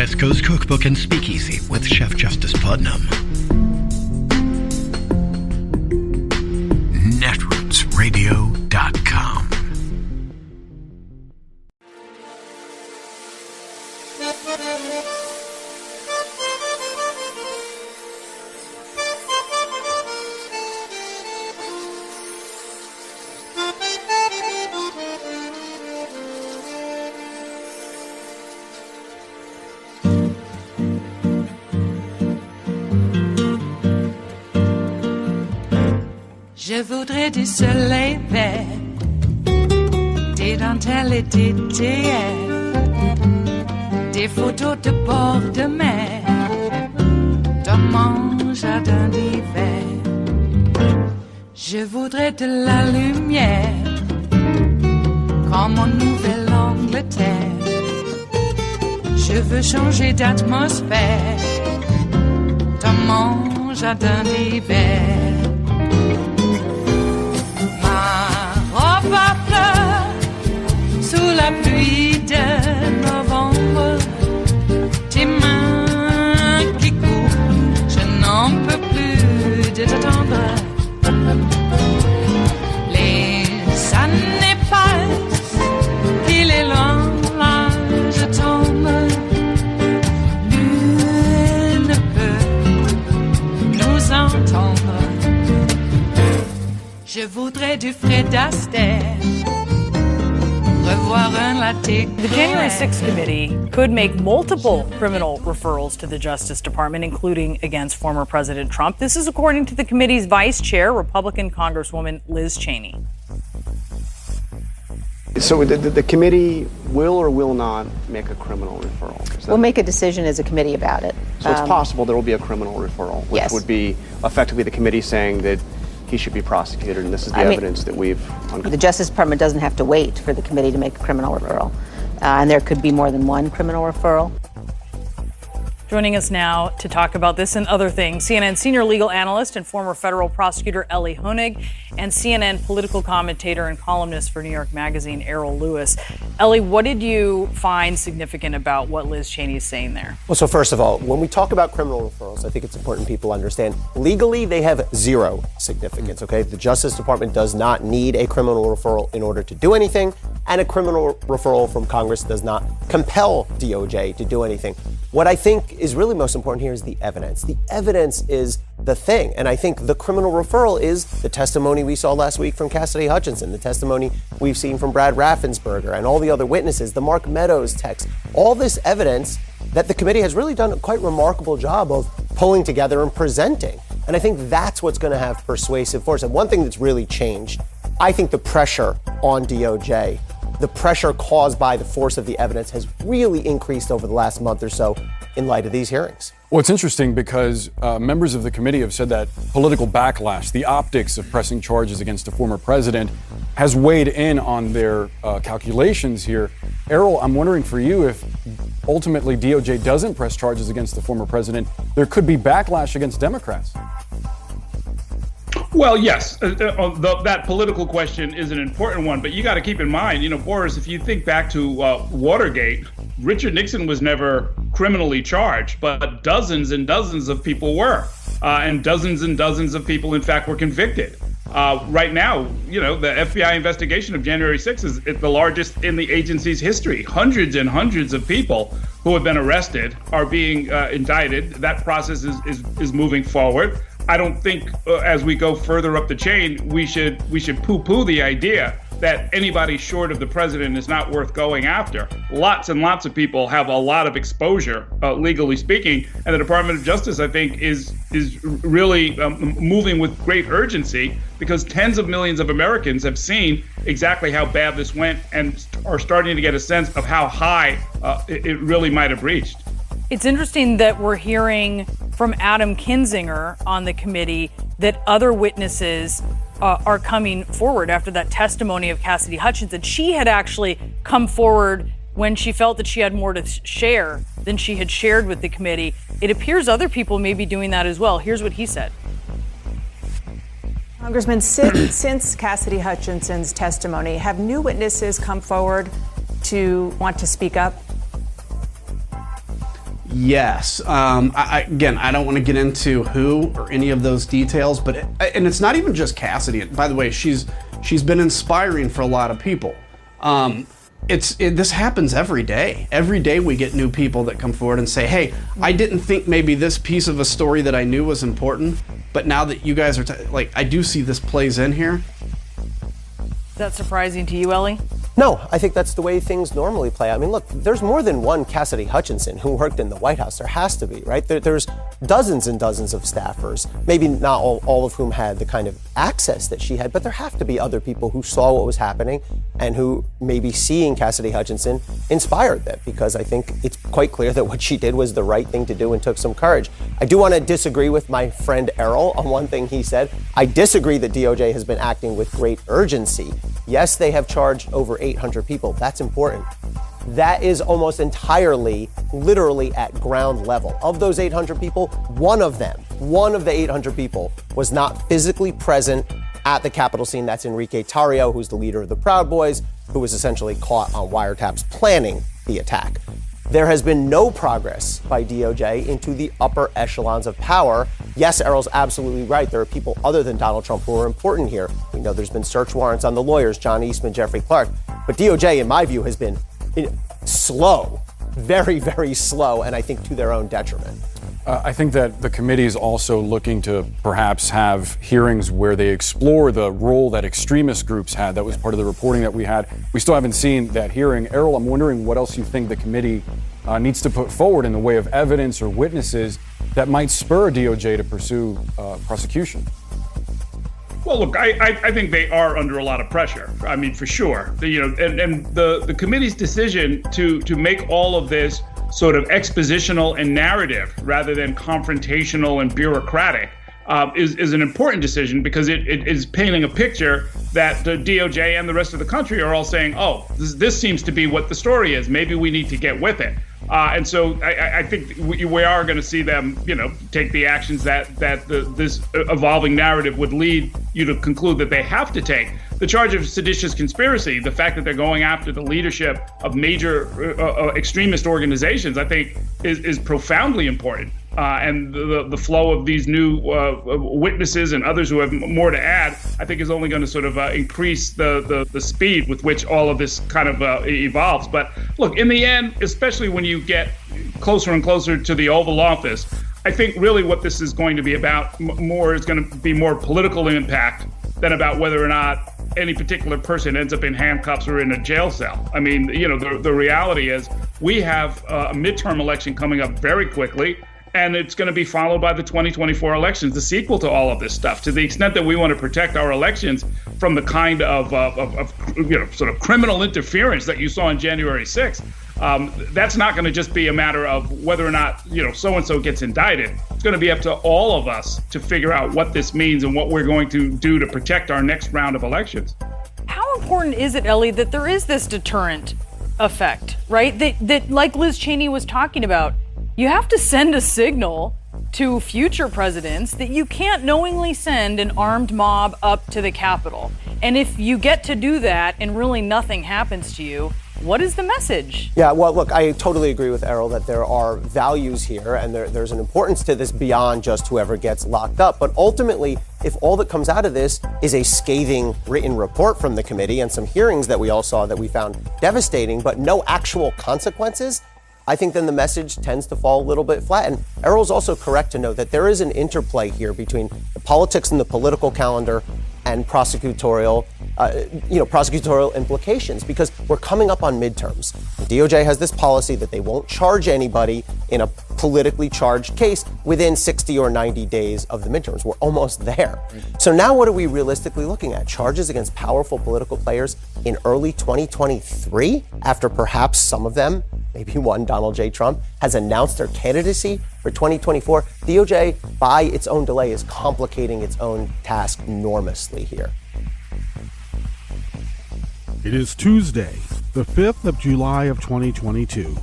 West Coast Cookbook and Speakeasy with Chef Justice Putnam. Netrootsradio.com. Je voudrais du soleil vert, des dentelles et des théières, des photos de bord de mer, dans mon jardin d'hiver. Je voudrais de la lumière, comme en Nouvelle-Angleterre. Je veux changer d'atmosphère, dans mon jardin d'hiver. Ma fleur sous la pluie de novembre, tes mains qui courent, je n'en peux plus de t'attendre. Les années passent, il est loin, là je tombe. Nul ne peut nous entendre. Je voudrais du Fred Astaire, revoir un latte. The January 6th committee could make multiple criminal referrals to the Justice Department, including against former President Trump. This is according to the committee's vice chair, Republican Congresswoman Liz Cheney. So the committee will or will not make a criminal referral? We'll make a decision as a committee about it. So it's possible there will be a criminal referral, which yes. would be effectively the committee saying that he should be prosecuted, and this is the evidence that we've uncovered. The Justice Department doesn't have to wait for the committee to make a criminal referral, and there could be more than one criminal referral. Joining us now to talk about this and other things, CNN senior legal analyst and former federal prosecutor Elie Honig, and CNN political commentator and columnist for New York Magazine Errol Lewis. Elie, what did you find significant about what Liz Cheney is saying there? Well, so first of all, when we talk about criminal referrals, I think it's important people understand legally they have zero significance, okay? The Justice Department does not need a criminal referral in order to do anything, and a criminal referral from Congress does not compel DOJ to do anything. What I think is really most important here is the evidence. The evidence is the thing. And I think the criminal referral is the testimony we saw last week from Cassidy Hutchinson, the testimony we've seen from Brad Raffensperger and all the other witnesses, the Mark Meadows text, all this evidence that the committee has really done a quite remarkable job of pulling together and presenting. And I think that's what's going to have persuasive force. And one thing that's really changed, I think the pressure on DOJ, the pressure caused by the force of the evidence has really increased over the last month or so in light of these hearings. Well, it's interesting because members of the committee have said that political backlash, the optics of pressing charges against a former president, has weighed in on their calculations here. Errol, I'm wondering for you, if ultimately DOJ doesn't press charges against the former president, there could be backlash against Democrats. Well, yes, that political question is an important one, but you got to keep in mind, Boris, if you think back to Watergate, Richard Nixon was never criminally charged, but dozens and dozens of people were, and dozens of people, in fact, were convicted. Right now, the FBI investigation of January 6th is the largest in the agency's history. Hundreds and hundreds of people who have been arrested are being indicted. That process is moving forward. I don't think as we go further up the chain, we should poo-poo the idea that anybody short of the president is not worth going after. Lots and lots of people have a lot of exposure, legally speaking, and the Department of Justice, I think, is really moving with great urgency because tens of millions of Americans have seen exactly how bad this went and are starting to get a sense of how high it really might have reached. It's interesting that we're hearing from Adam Kinzinger on the committee that other witnesses are coming forward after that testimony of Cassidy Hutchinson. She had actually come forward when she felt that she had more to share than she had shared with the committee. It appears other people may be doing that as well. Here's what he said. Congressman, since Cassidy Hutchinson's testimony, have new witnesses come forward to want to speak up? Yes. Again, I don't want to get into who or any of those details, but and it's not even just Cassidy. By the way, she's been inspiring for a lot of people. This happens every day. Every day we get new people that come forward and say, "Hey, I didn't think maybe this piece of a story that I knew was important, but now that you guys are I do see this plays in here." Is that surprising to you, Ellie? No, I think that's the way things normally play. I mean, look, there's more than one Cassidy Hutchinson who worked in the White House. There has to be, right? There's dozens and dozens of staffers, maybe not all of whom had the kind of access that she had, but there have to be other people who saw what was happening and who maybe seeing Cassidy Hutchinson inspired them, because I think it's quite clear that what she did was the right thing to do and took some courage. I do want to disagree with my friend Errol on one thing he said. I disagree that DOJ has been acting with great urgency. Yes, they have charged over 800 people. That's important. That is almost entirely, literally at ground level. Of those 800 people, one of the 800 people was not physically present at the Capitol scene. That's Enrique Tarrio, who's the leader of the Proud Boys, who was essentially caught on wiretaps planning the attack. There has been no progress by DOJ into the upper echelons of power. Yes, Errol's absolutely right. There are people other than Donald Trump who are important here. We know there's been search warrants on the lawyers, John Eastman, Jeffrey Clark. But DOJ, in my view, has been slow, very, very slow, and I think to their own detriment. I think that the committee is also looking to perhaps have hearings where they explore the role that extremist groups had. That was part of the reporting that we had. We still haven't seen that hearing. Errol, I'm wondering what else you think the committee needs to put forward in the way of evidence or witnesses that might spur DOJ to pursue prosecution. Well, look, I think they are under a lot of pressure. I mean, for sure. The committee's decision to make all of this sort of expositional and narrative rather than confrontational and bureaucratic is an important decision, because it is painting a picture that the DOJ and the rest of the country are all saying, oh, this seems to be what the story is. Maybe we need to get with it. And so I think we are going to see them, take the actions that this evolving narrative would lead you to conclude that they have to take. The charge of seditious conspiracy, the fact that they're going after the leadership of major extremist organizations, I think is profoundly important. And the flow of these new witnesses and others who have more to add, I think is only going to sort of increase the speed with which all of this kind of evolves. But look, in the end, especially when you get closer and closer to the Oval Office, I think really what this is going to be about is going to be more political impact than about whether or not any particular person ends up in handcuffs or in a jail cell. I mean, the reality is we have a midterm election coming up very quickly, and it's going to be followed by the 2024 elections, the sequel to all of this stuff. To the extent that we want to protect our elections from the kind of sort of criminal interference that you saw on January 6th, that's not going to just be a matter of whether or not so-and-so gets indicted. It's going to be up to all of us to figure out what this means and what we're going to do to protect our next round of elections. How important is it, Ellie, that there is this deterrent effect, right? That like Liz Cheney was talking about, you have to send a signal to future presidents that you can't knowingly send an armed mob up to the Capitol. And if you get to do that and really nothing happens to you, what is the message? Yeah, well, look, I totally agree with Errol that there are values here, and there's an importance to this beyond just whoever gets locked up. But ultimately, if all that comes out of this is a scathing written report from the committee and some hearings that we all saw that we found devastating, but no actual consequences, I think then the message tends to fall a little bit flat. And Errol's also correct to note that there is an interplay here between the politics and the political calendar and prosecutorial implications, because we're coming up on midterms. The DOJ has this policy that they won't charge anybody in a politically charged case within 60 or 90 days of the midterms. We're almost there. So now what are we realistically looking at? Charges against powerful political players in early 2023, after perhaps some of them, maybe one, Donald J. Trump, has announced their candidacy for 2024. DOJ, by its own delay, is complicating its own task enormously here. It is Tuesday, the 5th of July of 2022,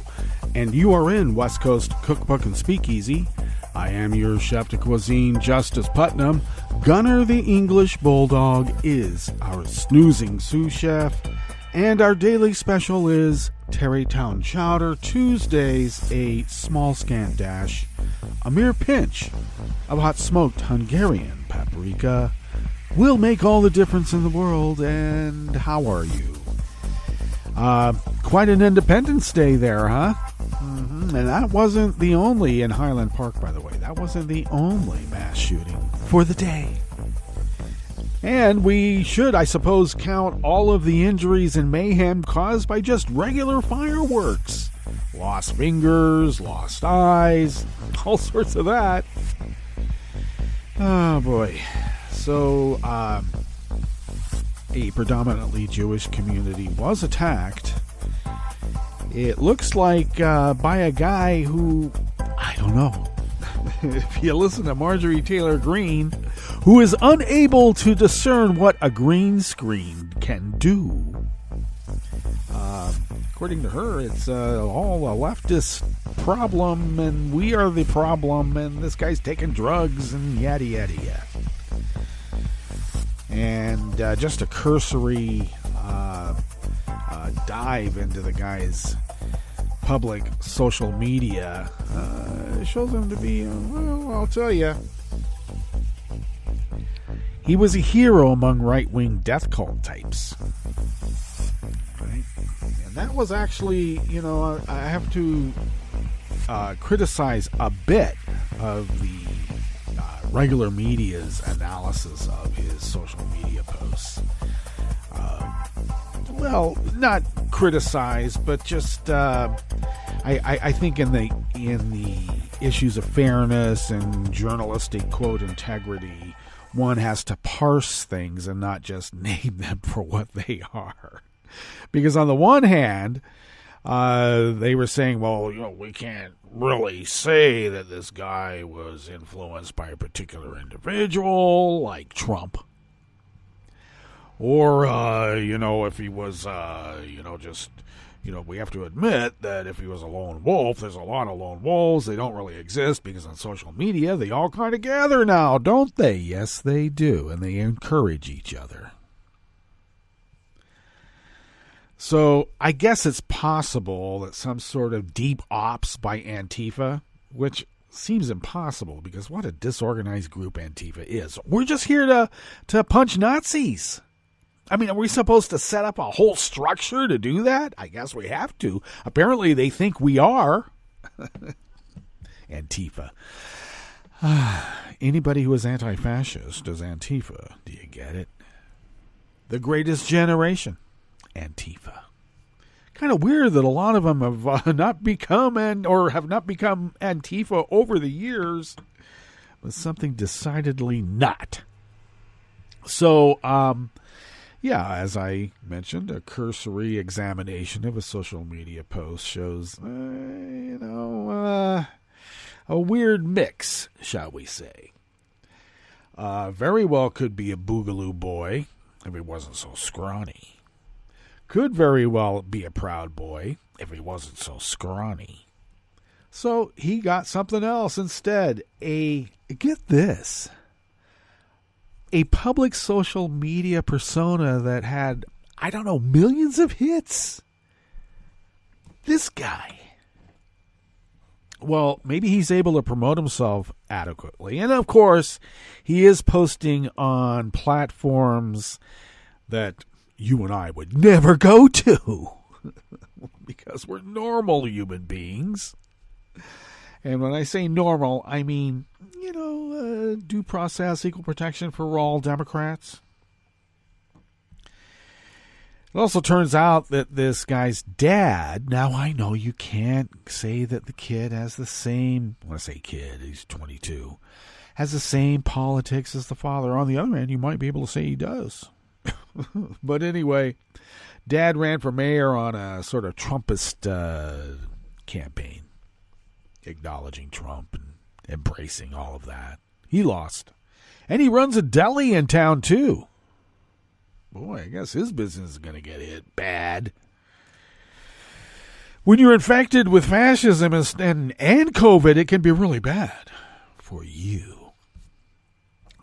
and you are in West Coast Cookbook and Speakeasy. I am your chef de cuisine, Justice Putnam. Gunner the English Bulldog is our snoozing sous chef. And our daily special is Tarrytown Chowder. Tuesdays, a small scant dash, a mere pinch of hot smoked Hungarian paprika will make all the difference in the world. And how are you? Quite an Independence Day there, huh? And that wasn't the only, in Highland Park, by the way, that wasn't the only mass shooting for the day. And we should, I suppose, count all of the injuries and mayhem caused by just regular fireworks. Lost fingers, lost eyes, all sorts of that. Oh, boy. So, a predominantly Jewish community was attacked. It looks like by a guy who, I don't know, if you listen to Marjorie Taylor Greene, who is unable to discern what a green screen can do. According to her, it's all a leftist problem, and we are the problem, and this guy's taking drugs, and yada, yada, yada. And just a cursory dive into the guy's public social media shows him to be, well, I'll tell you, he was a hero among right-wing death cult types. Right? And that was actually, I have to criticize a bit of the regular media's analysis of his social media posts. Well, not criticize, but just I think in the issues of fairness and journalistic quote integrity, one has to parse things and not just name them for what they are. Because on the one hand, they were saying, well, we can't really say that this guy was influenced by a particular individual like Trump. Or, if he was, we have to admit that if he was a lone wolf, there's a lot of lone wolves. They don't really exist because on social media, they all kind of gather now, don't they? Yes, they do. And they encourage each other. So I guess it's possible that some sort of deep ops by Antifa, which seems impossible because what a disorganized group Antifa is. We're just here to punch Nazis. I mean, are we supposed to set up a whole structure to do that? I guess we have to. Apparently they think we are. Antifa. Anybody who is anti-fascist is Antifa. Do you get it? The greatest generation. Antifa. Kind of weird that a lot of them have not become Antifa over the years, but something decidedly not. So, as I mentioned, a cursory examination of a social media post shows, a weird mix, shall we say. Very well could be a boogaloo boy if he wasn't so scrawny. Could very well be a proud boy if he wasn't so scrawny. So he got something else instead. Get this, a public social media persona that had, millions of hits. This guy. Well, maybe he's able to promote himself adequately. And of course, he is posting on platforms that you and I would never go to because we're normal human beings. And when I say normal, I mean, due process, equal protection for all Democrats. It also turns out that this guy's dad, now I know you can't say that the kid has the same, when I say kid, he's 22, has the same politics as the father. On the other hand, you might be able to say he does. But anyway, dad ran for mayor on a sort of Trumpist campaign, acknowledging Trump and embracing all of that. He lost. And he runs a deli in town, too. Boy, I guess his business is going to get hit bad. When you're infected with fascism and COVID, it can be really bad for you.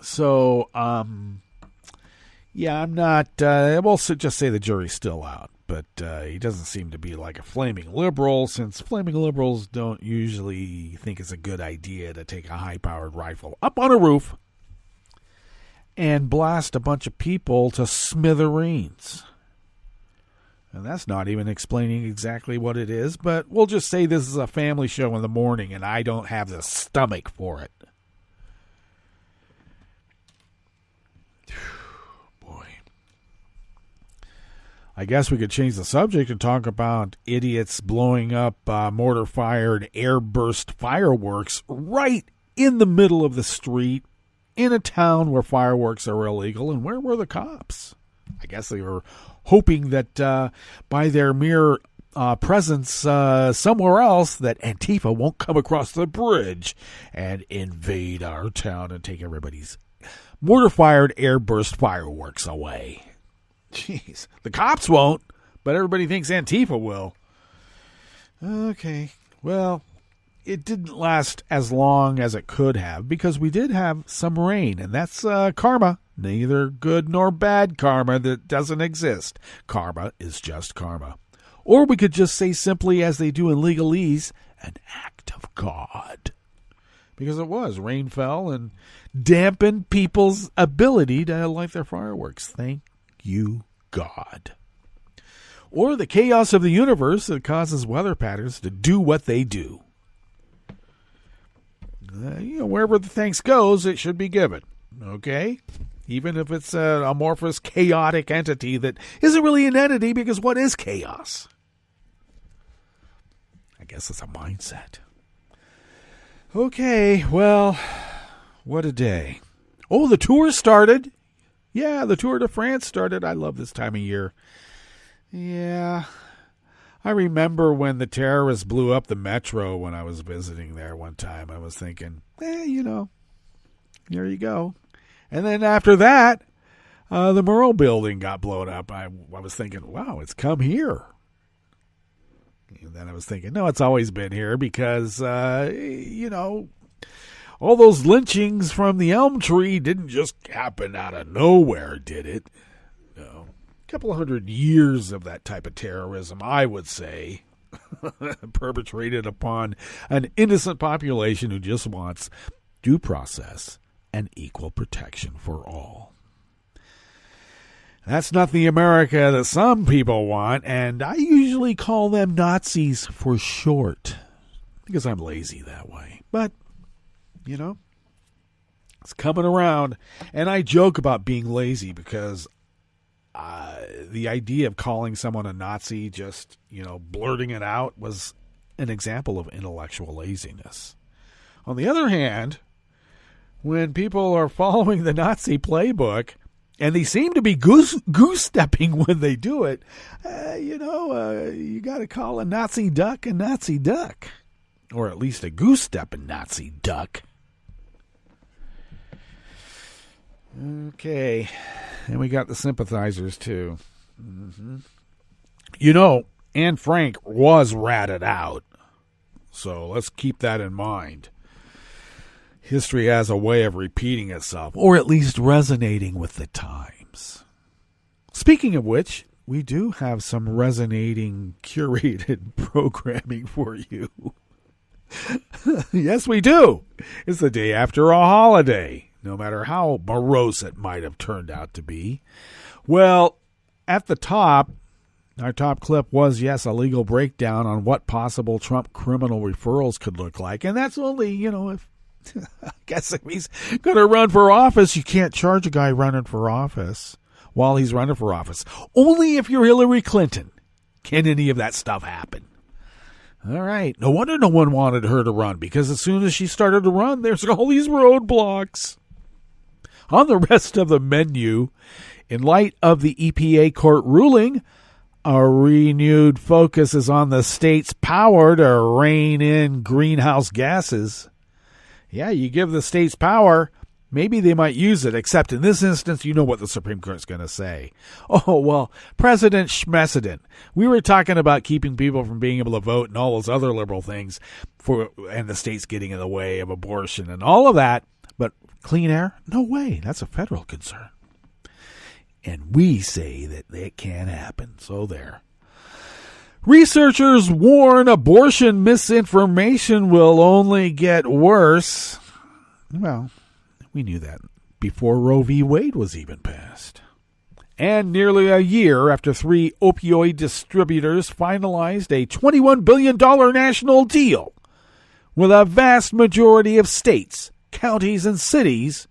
So, I'm not, we'll just say the jury's still out. but he doesn't seem to be like a flaming liberal, since flaming liberals don't usually think it's a good idea to take a high-powered rifle up on a roof and blast a bunch of people to smithereens. And that's not even explaining exactly what it is, but we'll just say this is a family show in the morning, and I don't have the stomach for it. Boy. I guess we could change the subject and talk about idiots blowing up mortar-fired airburst fireworks right in the middle of the street in a town where fireworks are illegal. And where were the cops? I guess they were hoping that by their mere presence somewhere else, that Antifa won't come across the bridge and invade our town and take everybody's mortar-fired airburst fireworks away. Jeez, the cops won't, but everybody thinks Antifa will. Okay, well, it didn't last as long as it could have, because we did have some rain, and that's karma. Neither good nor bad karma that doesn't exist. Karma is just karma. Or we could just say simply, as they do in legalese, an act of God. Because it was. Rain fell and dampened people's ability to light their fireworks. Thank you, God. Or the chaos of the universe that causes weather patterns to do what they do. Wherever the thanks goes, it should be given. Okay? Even if it's an amorphous, chaotic entity that isn't really an entity, because what is chaos? I guess it's a mindset. Okay, well, what a day. Oh, the tour started. Yeah, the Tour de France started. I love this time of year. Yeah. I remember when the terrorists blew up the metro when I was visiting there one time. I was thinking, there you go. And then after that, the Murrow building got blown up. I was thinking, wow, it's come here. And then I was thinking, no, it's always been here, because, all those lynchings from the Elm Tree didn't just happen out of nowhere, did it? No. A couple of 100 years of that type of terrorism, I would say, perpetrated upon an innocent population who just wants due process and equal protection for all. That's not the America that some people want, and I usually call them Nazis for short, because I'm lazy that way. But, it's coming around, and I joke about being lazy because the idea of calling someone a Nazi, just, blurting it out, was an example of intellectual laziness. On the other hand, when people are following the Nazi playbook, and they seem to be goose-stepping when they do it, you got to call a Nazi duck a Nazi duck. Or at least a goose-stepping Nazi duck. Okay. And we got the sympathizers, too. Mm-hmm. Anne Frank was ratted out. So let's keep that in mind. History has a way of repeating itself, or at least resonating with the times. Speaking of which, we do have some resonating, curated programming for you. Yes, we do. It's the day after a holiday, no matter how morose it might have turned out to be. Well, at the top, our top clip was, yes, a legal breakdown on what possible Trump criminal referrals could look like. And that's only, if I guess if he's going to run for office, you can't charge a guy running for office while he's running for office. Only if you're Hillary Clinton can any of that stuff happen. All right. No wonder no one wanted her to run, because as soon as she started to run, there's all these roadblocks. On the rest of the menu, in light of the EPA court ruling, a renewed focus is on the state's power to rein in greenhouse gases. Yeah, you give the states power, maybe they might use it, except in this instance, you know what the Supreme Court's going to say. Oh, well, President Schmesident, we were talking about keeping people from being able to vote and all those other liberal things, and the states getting in the way of abortion and all of that, but clean air? No way, that's a federal concern. And we say that it can't happen, so there. Researchers warn abortion misinformation will only get worse. Well, we knew that before Roe v. Wade was even passed. And nearly a year after 3 opioid distributors finalized a $21 billion national deal with a vast majority of states, counties, and cities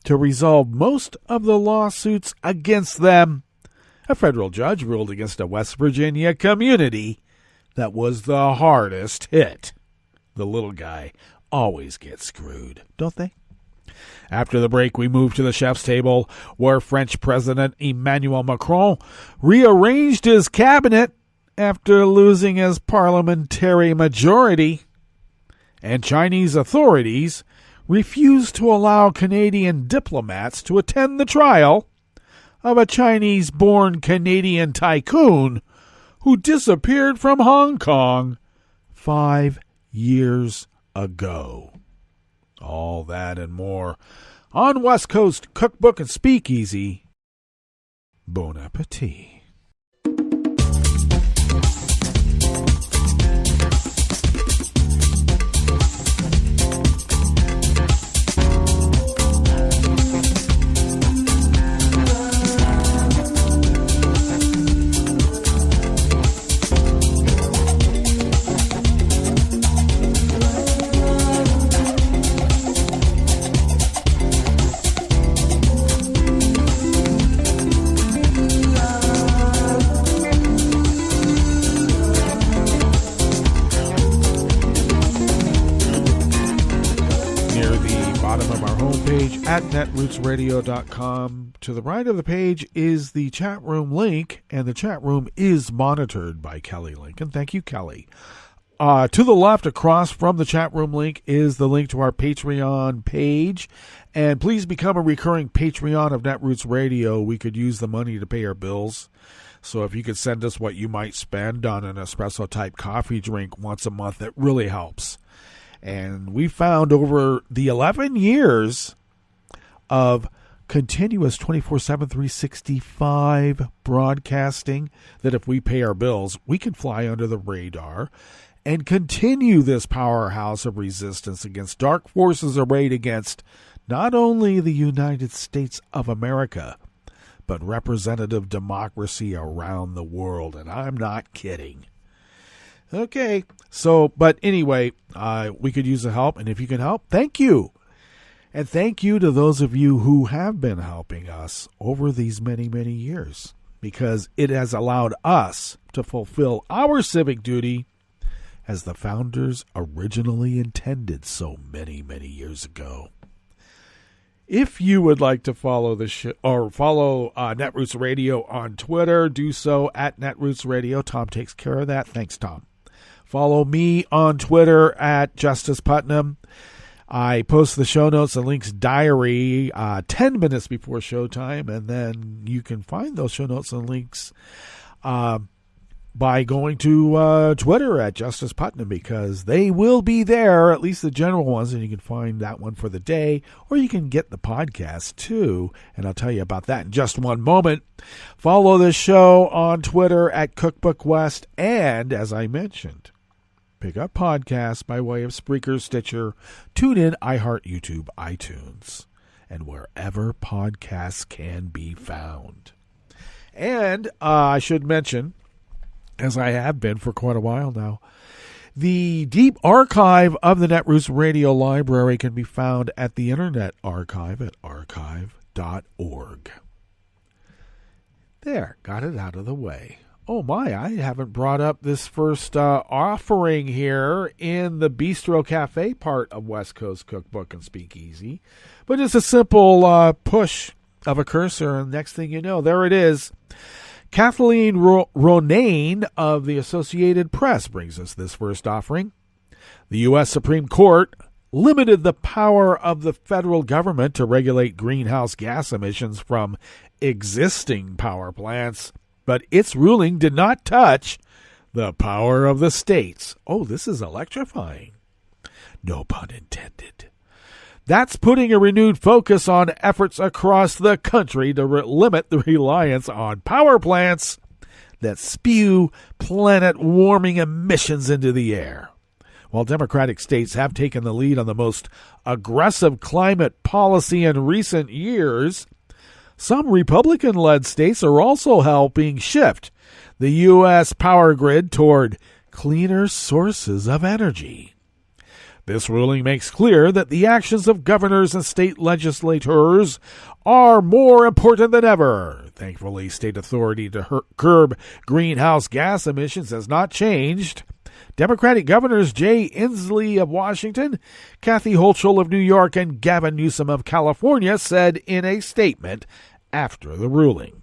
to resolve most of the lawsuits against them, a federal judge ruled against a West Virginia community that was the hardest hit. The little guy always gets screwed, don't they? After the break, we move to the chef's table, where French President Emmanuel Macron rearranged his cabinet after losing his parliamentary majority, and Chinese authorities refused to allow Canadian diplomats to attend the trial of a Chinese-born Canadian tycoon who disappeared from Hong Kong 5 years ago. All that and more on West Coast Cookbook and Speakeasy. Bon appetit. At netrootsradio.com. To the right of the page is the chat room link, and the chat room is monitored by Kelly Lincoln. Thank you, Kelly. To the left, across from the chat room link, is the link to our Patreon page. And please become a recurring Patreon of Netroots Radio. We could use the money to pay our bills. So if you could send us what you might spend on an espresso-type coffee drink once a month, it really helps. And we found over the 11 years of continuous 24/7, 365 broadcasting that if we pay our bills, we can fly under the radar and continue this powerhouse of resistance against dark forces arrayed against not only the United States of America, but representative democracy around the world. And I'm not kidding. Okay, so, but anyway, we could use the help, and if you can help, thank you. And thank you to those of you who have been helping us over these many, many years, because it has allowed us to fulfill our civic duty as the founders originally intended so many, many years ago. If you would like to follow the show or follow Netroots Radio on Twitter, do so at Netroots Radio. Tom takes care of that. Thanks, Tom. Follow me on Twitter at Justice Putnam. I post the show notes and links diary 10 minutes before showtime, and then you can find those show notes and links by going to Twitter at Justice Putnam, because they will be there, at least the general ones, and you can find that one for the day, or you can get the podcast too, and I'll tell you about that in just one moment. Follow the show on Twitter at Cookbook West, and as I mentioned, pick up podcasts by way of Spreaker, Stitcher, TuneIn, iHeart, YouTube, iTunes, and wherever podcasts can be found. And I should mention, as I have been for quite a while now, the deep archive of the Netroots Radio Library can be found at the Internet Archive at archive.org. There, got it out of the way. Oh my, I haven't brought up this first offering here in the Bistro Cafe part of West Coast Cookbook and Speakeasy. But it's a simple push of a cursor, and next thing you know, there it is. Kathleen Ronayne of the Associated Press brings us this first offering. The U.S. Supreme Court limited the power of the federal government to regulate greenhouse gas emissions from existing power plants, but its ruling did not touch the power of the states. Oh, this is electrifying. No pun intended. That's putting a renewed focus on efforts across the country to limit the reliance on power plants that spew planet-warming emissions into the air. While Democratic states have taken the lead on the most aggressive climate policy in recent years, some Republican-led states are also helping shift the U.S. power grid toward cleaner sources of energy. This ruling makes clear that the actions of governors and state legislators are more important than ever. Thankfully, state authority to curb greenhouse gas emissions has not changed. Democratic governors Jay Inslee of Washington, Kathy Hochul of New York, and Gavin Newsom of California said in a statement after the ruling.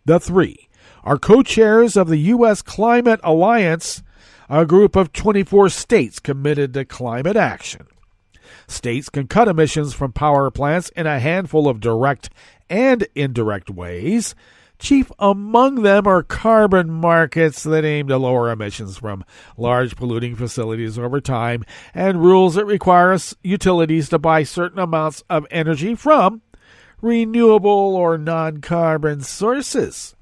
The three are co-chairs of the U.S. Climate Alliance, a group of 24 states committed to climate action. States can cut emissions from power plants in a handful of direct and indirect ways. Chief among them are carbon markets that aim to lower emissions from large polluting facilities over time, and rules that require utilities to buy certain amounts of energy from renewable or non-carbon sources.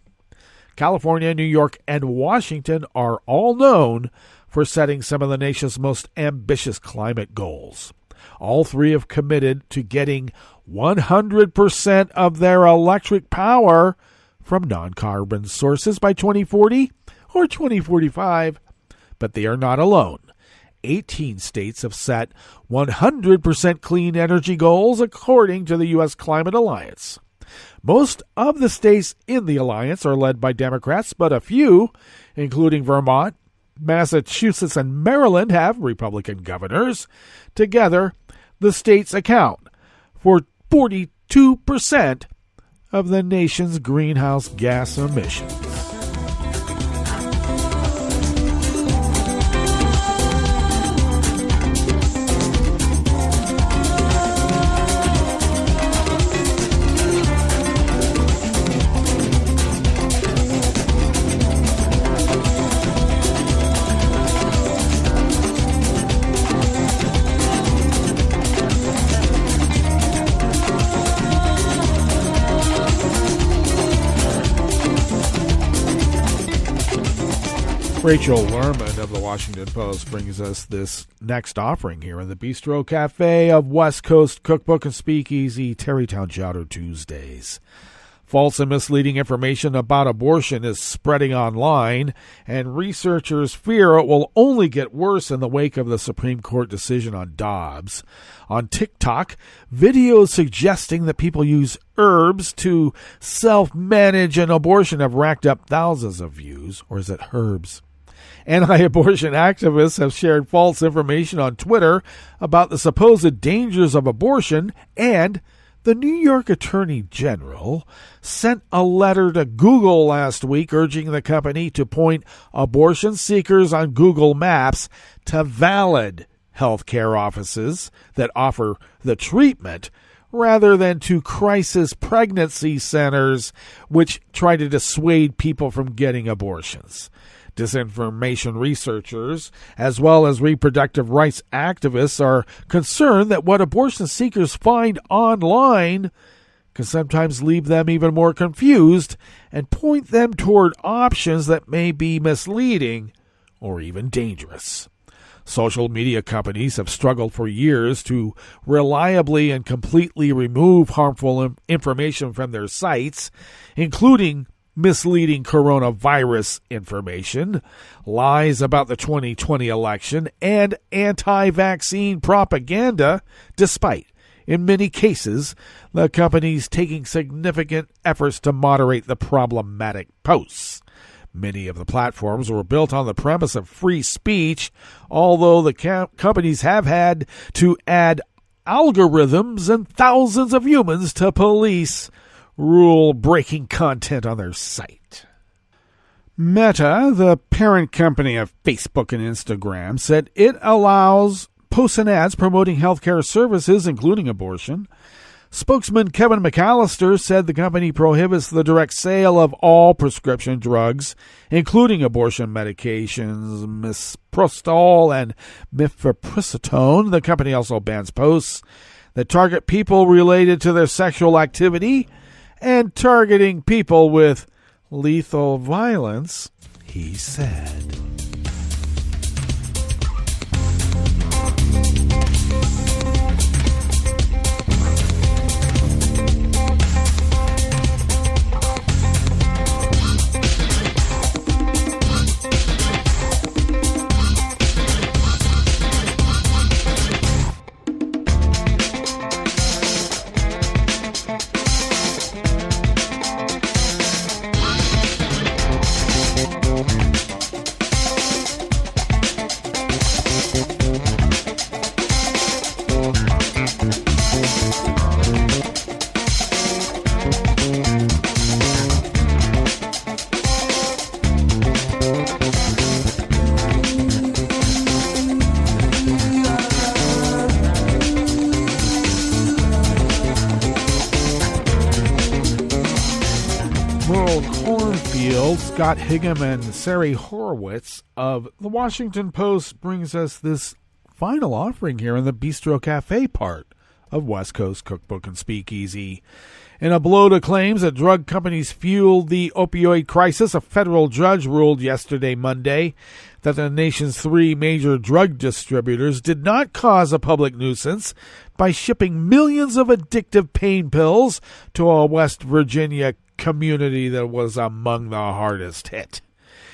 California, New York, and Washington are all known for setting some of the nation's most ambitious climate goals. All three have committed to getting 100% of their electric power from non-carbon sources by 2040 or 2045, but they are not alone. 18 states have set 100% clean energy goals according to the U.S. Climate Alliance. Most of the states in the alliance are led by Democrats, but a few, including Vermont, Massachusetts, and Maryland, have Republican governors. Together, the states account for 42% of the nation's greenhouse gas emissions. Rachel Lerman of the Washington Post brings us this next offering here in the Bistro Cafe of West Coast Cookbook and Speakeasy Tarrytown Chowder Tuesdays. False and misleading information about abortion is spreading online, and researchers fear it will only get worse in the wake of the Supreme Court decision on Dobbs. On TikTok, videos suggesting that people use herbs to self-manage an abortion have racked up thousands of views. Or is it herbs? Anti-abortion activists have shared false information on Twitter about the supposed dangers of abortion, and the New York Attorney General sent a letter to Google last week urging the company to point abortion seekers on Google Maps to valid healthcare offices that offer the treatment rather than to crisis pregnancy centers which try to dissuade people from getting abortions. Disinformation researchers, as well as reproductive rights activists, are concerned that what abortion seekers find online can sometimes leave them even more confused and point them toward options that may be misleading or even dangerous. Social media companies have struggled for years to reliably and completely remove harmful information from their sites, including misleading coronavirus information, lies about the 2020 election, and anti-vaccine propaganda, despite, in many cases, the companies taking significant efforts to moderate the problematic posts. Many of the platforms were built on the premise of free speech, although the companies have had to add algorithms and thousands of humans to police rule-breaking content on their site. Meta, the parent company of Facebook and Instagram, said it allows posts and ads promoting healthcare services, including abortion. Spokesman Kevin McAllister said the company prohibits the direct sale of all prescription drugs, including abortion medications, misoprostol and mifepristone. The company also bans posts that target people related to their sexual activity and targeting people with lethal violence he said. Scott Higham and Sari Horowitz of The Washington Post brings us this final offering here in the Bistro Cafe part of West Coast Cookbook and Speakeasy. In a blow to claims that drug companies fueled the opioid crisis, a federal judge ruled yesterday, Monday, that the nation's 3 major drug distributors did not cause a public nuisance by shipping millions of addictive pain pills to a West Virginia community that was among the hardest hit.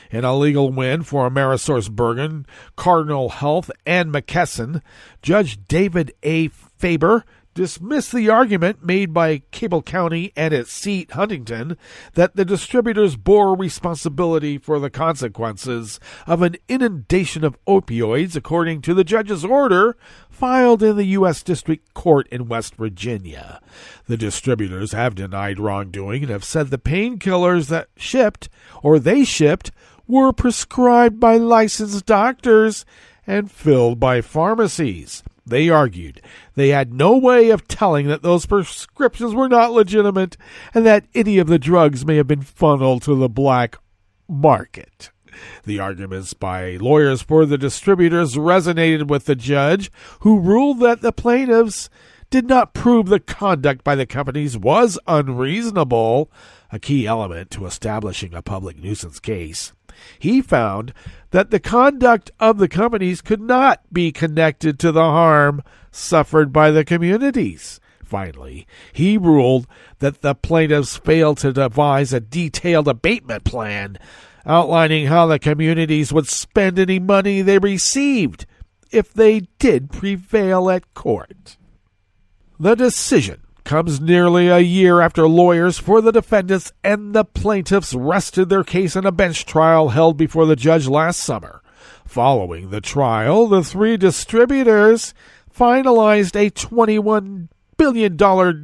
In a legal win for AmerisourceBergen, Cardinal Health, and McKesson, Judge David A. Faber dismissed the argument made by Cable County and its seat, Huntington, that the distributors bore responsibility for the consequences of an inundation of opioids, according to the judge's order filed in the U.S. District Court in West Virginia. The distributors have denied wrongdoing and have said the painkillers that they shipped were prescribed by licensed doctors and filled by pharmacies. They argued they had no way of telling that those prescriptions were not legitimate and that any of the drugs may have been funneled to the black market. The arguments by lawyers for the distributors resonated with the judge, who ruled that the plaintiffs did not prove the conduct by the companies was unreasonable, a key element to establishing a public nuisance case. He found that the conduct of the companies could not be connected to the harm suffered by the communities. Finally, he ruled that the plaintiffs failed to devise a detailed abatement plan outlining how the communities would spend any money they received if they did prevail at court. The decision comes nearly a year after lawyers for the defendants and the plaintiffs rested their case in a bench trial held before the judge last summer. Following the trial, the 3 distributors finalized a $21 billion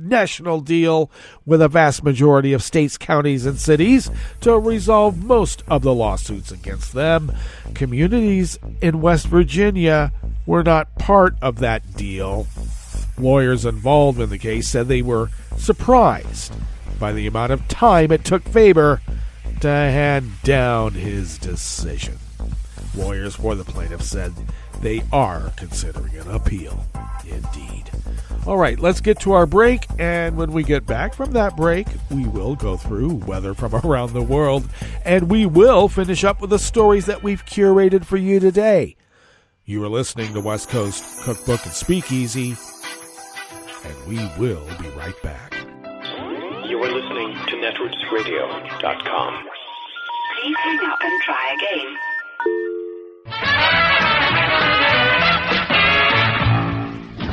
national deal with a vast majority of states, counties, and cities to resolve most of the lawsuits against them. Communities in West Virginia were not part of that deal. Lawyers involved in the case said they were surprised by the amount of time it took Faber to hand down his decision. Lawyers for the plaintiff said they are considering an appeal. Indeed. All right, let's get to our break, and when we get back from that break, we will go through weather from around the world, and we will finish up with the stories that we've curated for you today. You are listening to West Coast Cookbook and Speakeasy, and we will be right back. You are listening to netrootsradio.com. Please hang up and try again.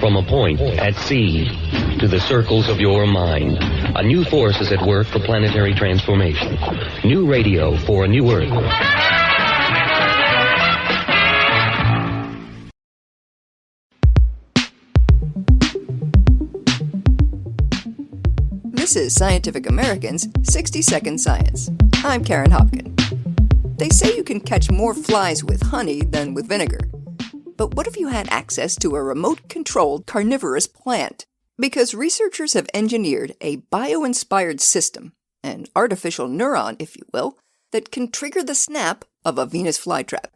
From a point at sea to the circles of your mind, a new force is at work for planetary transformation. New radio for a new Earth. This is Scientific American's 60-Second Science. I'm Karen Hopkin. They say you can catch more flies with honey than with vinegar. But what if you had access to a remote-controlled carnivorous plant? Because researchers have engineered a bio-inspired system, an artificial neuron, if you will, that can trigger the snap of a Venus flytrap.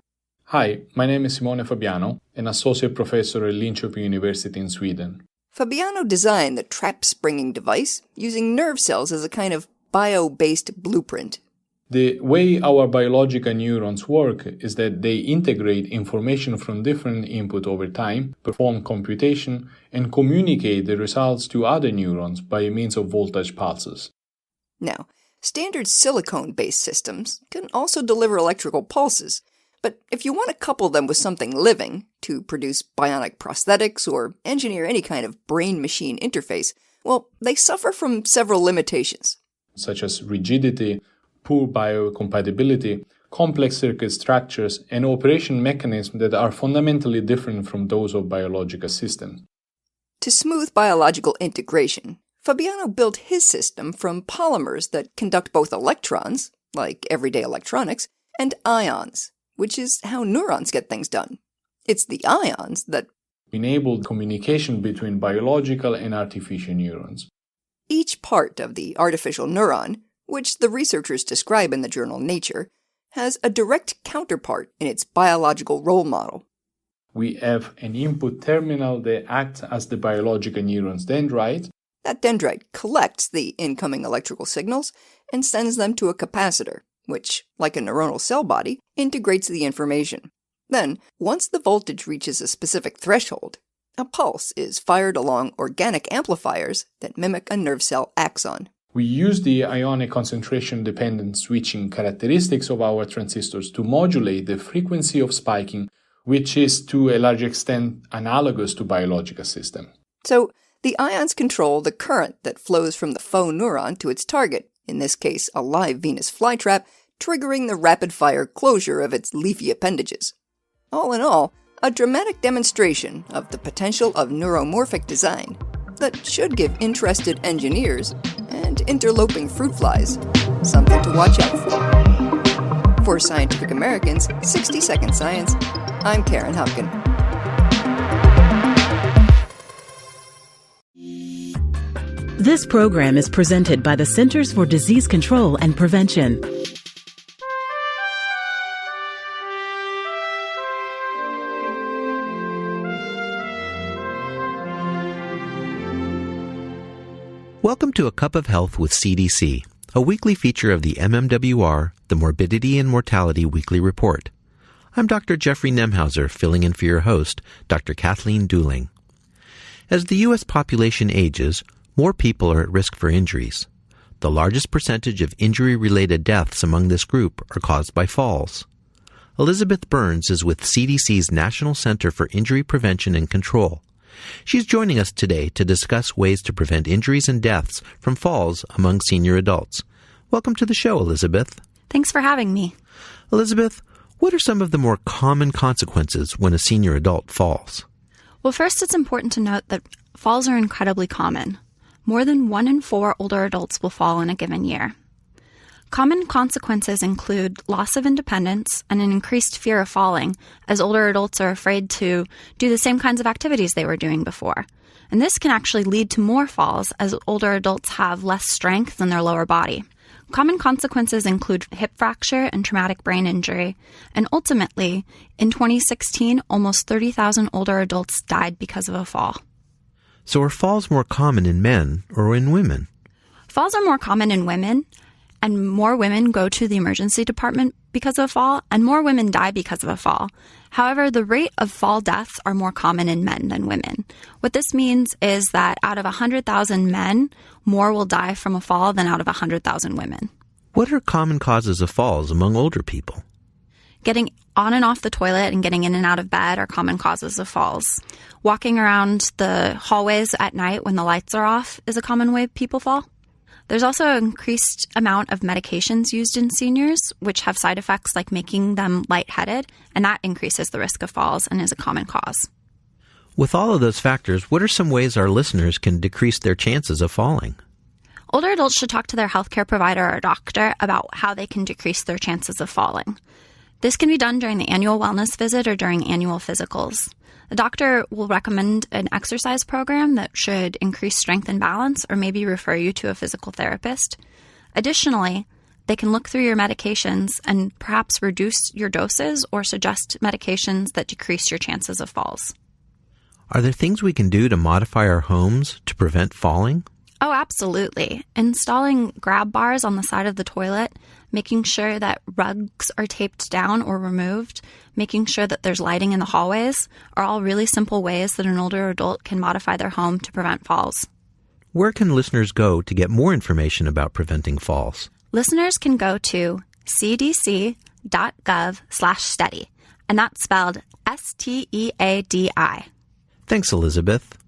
Hi, my name is Simone Fabiano, an associate professor at Linköping University in Sweden. Fabiano designed the trap-springing device using nerve cells as a kind of bio-based blueprint. The way our biological neurons work is that they integrate information from different input over time, perform computation, and communicate the results to other neurons by means of voltage pulses. Now, standard silicone-based systems can also deliver electrical pulses, but if you want to couple them with something living to produce bionic prosthetics or engineer any kind of brain-machine interface, well, they suffer from several limitations. Such as rigidity, poor biocompatibility, complex circuit structures, and operation mechanisms that are fundamentally different from those of biological systems. To smooth biological integration, Fabiano built his system from polymers that conduct both electrons, like everyday electronics, and ions, which is how neurons get things done. It's the ions that enable communication between biological and artificial neurons. Each part of the artificial neuron, which the researchers describe in the journal Nature, has a direct counterpart in its biological role model. We have an input terminal that acts as the biological neuron's dendrite. That dendrite collects the incoming electrical signals and sends them to a capacitor, which, like a neuronal cell body, integrates the information. Then, once the voltage reaches a specific threshold, a pulse is fired along organic amplifiers that mimic a nerve cell axon. We use the ionic concentration-dependent switching characteristics of our transistors to modulate the frequency of spiking, which is to a large extent analogous to biological systems. So, the ions control the current that flows from the faux neuron to its target, in this case a live Venus flytrap, triggering the rapid-fire closure of its leafy appendages. All in all, a dramatic demonstration of the potential of neuromorphic design that should give interested engineers and interloping fruit flies something to watch out for. For Scientific American's 60-Second Science, I'm Karen Hopkin. This program is presented by the Centers for Disease Control and Prevention. Welcome to A Cup of Health with CDC, a weekly feature of the MMWR, the Morbidity and Mortality Weekly Report. I'm Dr. Jeffrey Nemhauser, filling in for your host, Dr. Kathleen Dooling. As the U.S. population ages, more people are at risk for injuries. The largest percentage of injury-related deaths among this group are caused by falls. Elizabeth Burns is with CDC's National Center for Injury Prevention and Control. She's joining us today to discuss ways to prevent injuries and deaths from falls among senior adults. Welcome to the show, Elizabeth. Thanks for having me. Elizabeth, what are some of the more common consequences when a senior adult falls? Well, first, it's important to note that falls are incredibly common. More than 1 in 4 older adults will fall in a given year. Common consequences include loss of independence and an increased fear of falling, as older adults are afraid to do the same kinds of activities they were doing before. And this can actually lead to more falls, as older adults have less strength in their lower body. Common consequences include hip fracture and traumatic brain injury. And ultimately, in 2016, almost 30,000 older adults died because of a fall. So are falls more common in men or in women? Falls are more common in women, and more women go to the emergency department because of a fall, and more women die because of a fall. However, the rate of fall deaths are more common in men than women. What this means is that out of 100,000 men, more will die from a fall than out of 100,000 women. What are common causes of falls among older people? Getting on and off the toilet and getting in and out of bed are common causes of falls. Walking around the hallways at night when the lights are off is a common way people fall. There's also an increased amount of medications used in seniors, which have side effects like making them lightheaded, and that increases the risk of falls and is a common cause. With all of those factors, what are some ways our listeners can decrease their chances of falling? Older adults should talk to their healthcare provider or doctor about how they can decrease their chances of falling. This can be done during the annual wellness visit or during annual physicals. The doctor will recommend an exercise program that should increase strength and balance, or maybe refer you to a physical therapist. Additionally, they can look through your medications and perhaps reduce your doses or suggest medications that decrease your chances of falls. Are there things we can do to modify our homes to prevent falling? Oh, absolutely. Installing grab bars on the side of the toilet, making sure that rugs are taped down or removed, making sure that there's lighting in the hallways are all really simple ways that an older adult can modify their home to prevent falls. Where can listeners go to get more information about preventing falls? Listeners can go to cdc.gov/study, and that's spelled STEADI. Thanks, Elizabeth.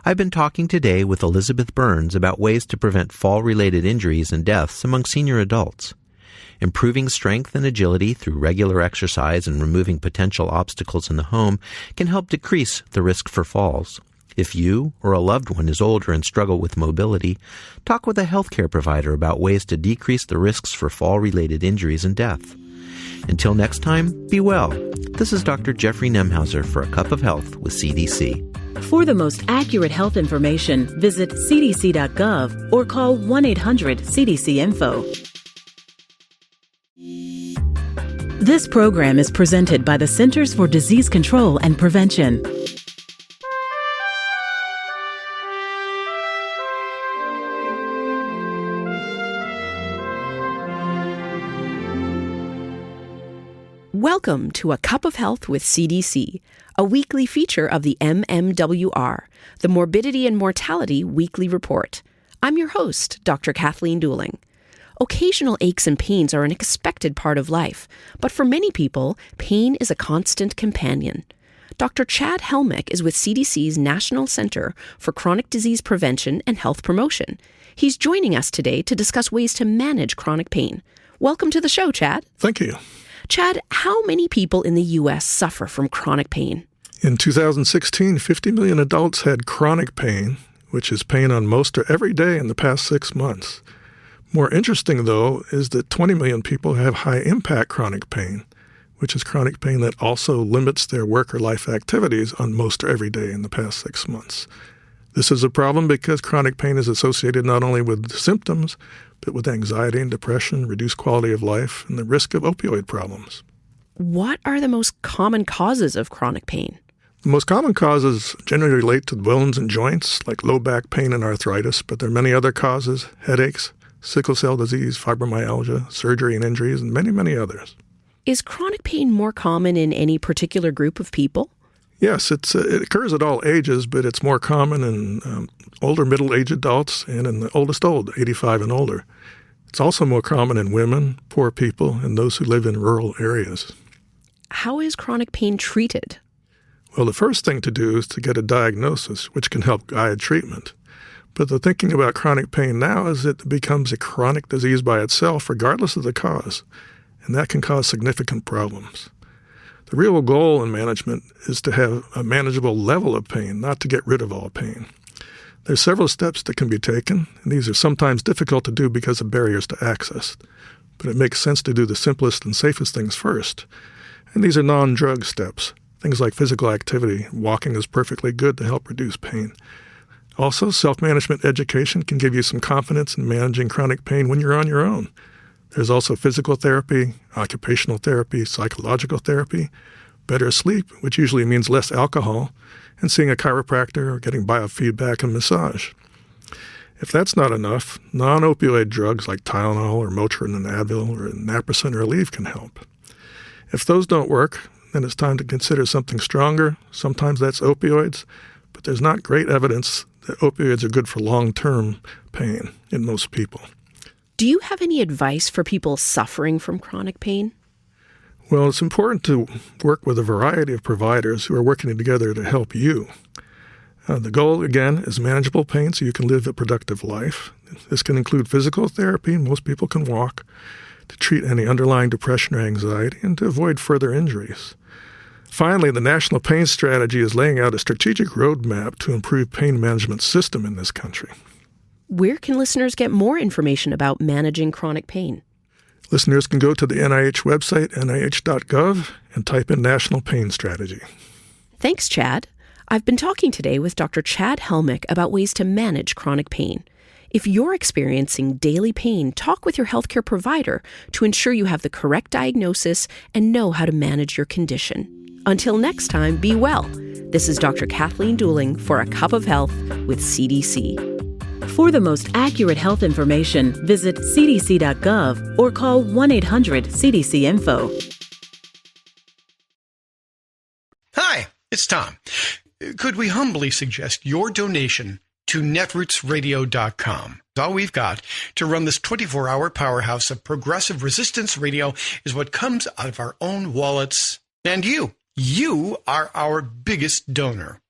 I've been talking today with Elizabeth Burns about ways to prevent fall-related injuries and deaths among senior adults. Improving strength and agility through regular exercise and removing potential obstacles in the home can help decrease the risk for falls. If you or a loved one is older and struggle with mobility, talk with a healthcare provider about ways to decrease the risks for fall-related injuries and death. Until next time, be well. This is Dr. Jeffrey Nemhauser for A Cup of Health with CDC. For the most accurate health information, visit cdc.gov or call 1-800-CDC-INFO. This program is presented by the Centers for Disease Control and Prevention. Welcome to A Cup of Health with CDC, a weekly feature of the MMWR, the Morbidity and Mortality Weekly Report. I'm your host, Dr. Kathleen Dooling. Occasional aches and pains are an expected part of life, but for many people, pain is a constant companion. Dr. Chad Helmick is with CDC's National Center for Chronic Disease Prevention and Health Promotion. He's joining us today to discuss ways to manage chronic pain. Welcome to the show, Chad. Thank you. Chad, how many people in the U.S. suffer from chronic pain? In 2016, 50 million adults had chronic pain, which is pain on most or every day in the past 6 months. More interesting, though, is that 20 million people have high-impact chronic pain, which is chronic pain that also limits their work or life activities on most or every day in the past 6 months. This is a problem because chronic pain is associated not only with symptoms, but with anxiety and depression, reduced quality of life, and the risk of opioid problems. What are the most common causes of chronic pain? The most common causes generally relate to bones and joints, like low back pain and arthritis, but there are many other causes: headaches, sickle cell disease, fibromyalgia, surgery and injuries, and many, many others. Is chronic pain more common in any particular group of people? Yes, it occurs at all ages, but it's more common in older middle-aged adults and in the oldest 85 and older. It's also more common in women, poor people, and those who live in rural areas. How is chronic pain treated? Well, the first thing to do is to get a diagnosis, which can help guide treatment. But the thinking about chronic pain now is that it becomes a chronic disease by itself, regardless of the cause, and that can cause significant problems. The real goal in management is to have a manageable level of pain, not to get rid of all pain. There's several steps that can be taken, and these are sometimes difficult to do because of barriers to access. But it makes sense to do the simplest and safest things first. And these are non-drug steps. Things like physical activity. Walking is perfectly good to help reduce pain. Also, self-management education can give you some confidence in managing chronic pain when you're on your own. There's also physical therapy, occupational therapy, psychological therapy, better sleep, which usually means less alcohol, and seeing a chiropractor or getting biofeedback and massage. If that's not enough, non-opioid drugs like Tylenol or Motrin and Advil or naproxen or Aleve can help. If those don't work, then it's time to consider something stronger. Sometimes that's opioids, but there's not great evidence that opioids are good for long-term pain in most people. Do you have any advice for people suffering from chronic pain? Well, it's important to work with a variety of providers who are working together to help you. The goal, again, is manageable pain so you can live a productive life. This can include physical therapy, most people can walk, to treat any underlying depression or anxiety, and to avoid further injuries. Finally, the National Pain Strategy is laying out a strategic roadmap to improve pain management system in this country. Where can listeners get more information about managing chronic pain? Listeners can go to the NIH website, nih.gov, and type in National Pain Strategy. Thanks, Chad. I've been talking today with Dr. Chad Helmick about ways to manage chronic pain. If you're experiencing daily pain, talk with your healthcare provider to ensure you have the correct diagnosis and know how to manage your condition. Until next time, be well. This is Dr. Kathleen Dooling for A Cup of Health with CDC. For the most accurate health information, visit cdc.gov or call 1-800-CDC-INFO. Hi, it's Tom. Could we humbly suggest your donation to netrootsradio.com? All we've got to run this 24-hour powerhouse of progressive resistance radio is what comes out of our own wallets. And you are our biggest donor.